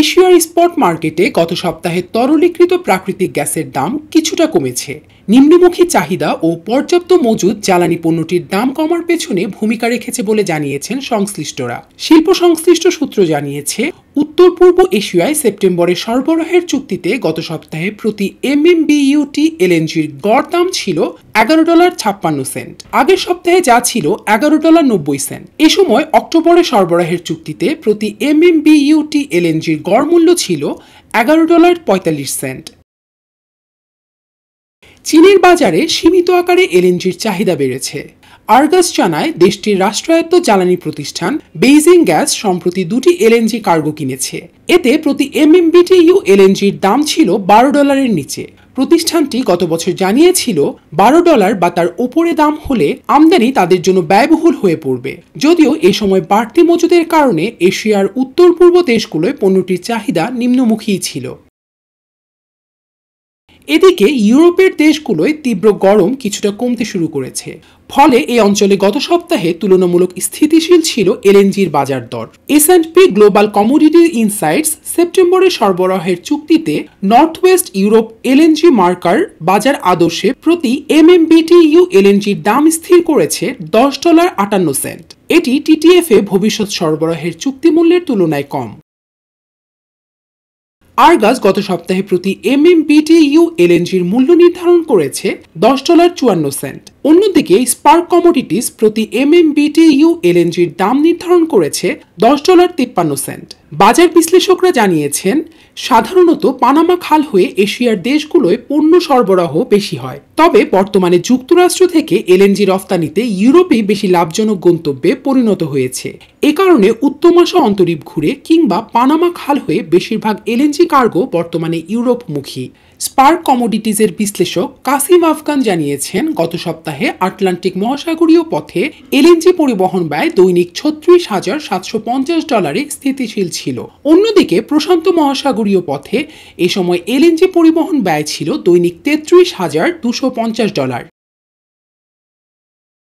এশিয়ার স্পট মার্কেটে গত সপ্তাহে তরলীকৃত প্রাকৃতিক গ্যাসের দাম কিছুটা কমেছে। নিম্নমুখী চাহিদা ও পর্যাপ্ত মজুদ জ্বালানি পণ্যটির দাম কমার পেছনে ভূমিকা রেখেছে বলে জানিয়েছেন সংশ্লিষ্টরা। শিল্প সংশ্লিষ্ট সূত্র জানিয়েছে, উত্তর পূর্ব এশিয়ায় সেপ্টেম্বরে সরবরাহের চুক্তিতে গত সপ্তাহে প্রতি MMBTU এলএনজির গড় দাম ছিল $11.56। আগের সপ্তাহে যা ছিল $11.90। এ সময় অক্টোবরে সরবরাহের চুক্তিতে প্রতি MMBTU এলএনজির গড় মূল্য ছিল $11.45। চীনের বাজারে সীমিত আকারে এলএনজির চাহিদা বেড়েছে। আর্গাস জানায়, দেশটির রাষ্ট্রায়ত্ত জ্বালানি প্রতিষ্ঠান বেইজিং গ্যাস সম্প্রতি দুটি এলএনজি কার্গো কিনেছে। এতে প্রতি MMBTU এলএনজির দাম ছিল $12-এর নিচে। প্রতিষ্ঠানটি গত বছর জানিয়েছিল, $12 বা তার ওপরে দাম হলে আমদানি তাদের জন্য ব্যয়বহুল হয়ে পড়বে। যদিও এ সময় বাড়তি মজুদের কারণে এশিয়ার উত্তর পূর্ব দেশগুলোয় পণ্যটির চাহিদা নিম্নমুখী ছিল। এদিকে ইউরোপের দেশগুলোয় তীব্র গরম কিছুটা কমতে শুরু করেছে। ফলে এই অঞ্চলে গত সপ্তাহে তুলনামূলক স্থিতিশীল ছিল এলএনজির বাজার দর। S&P গ্লোবাল কমোডিটি ইনসাইটস সেপ্টেম্বরে সরবরাহের চুক্তিতে north West Europe LNG marker বাজার আদর্শে প্রতি MMBTU এলএনজির দাম স্থির করেছে $10.58। এটি TTF এ ভবিষ্যৎ সরবরাহের চুক্তিমূল্যের তুলনায় কম। আর্গাস গত সপ্তাহে প্রতি MMBTU এলএনজির মূল্য নির্ধারণ করেছে $10.54। অন্যদিকে স্পার্ক কমোডিটিস প্রতি MMBTU এলএনজির দাম নির্ধারণ করেছে $10.53। বাজার বিশ্লেষকরা জানিয়েছেন, সাধারণত পানামা খাল হয়ে এশিয়ার দেশগুলোয় পণ্য সরবরাহ বেশি হয়। তবে বর্তমানে যুক্তরাষ্ট্র থেকে এলএনজি রফতানিতে ইউরোপই বেশি লাভজনক গন্তব্যে পরিণত হয়েছে। এ কারণে উত্তমাশা অন্তরীপ ঘুরে কিংবা পানামা খাল হয়ে বেশিরভাগ এলএনজি কার্গো বর্তমানে ইউরোপমুখী। স্পার্ক কমোডিটিজের বিশ্লেষক কাসিম আফগান জানিয়েছেন, গত সপ্তাহে আটলান্টিক মহাসাগরীয় পথে এলএনজি পরিবহন ব্যয় দৈনিক $36,750 স্থিতিশীল ছিল। অন্যদিকে প্রশান্ত মহাসাগরীয় পথে এ সময় এলএনজি পরিবহন ব্যয় ছিল দৈনিক $33,250।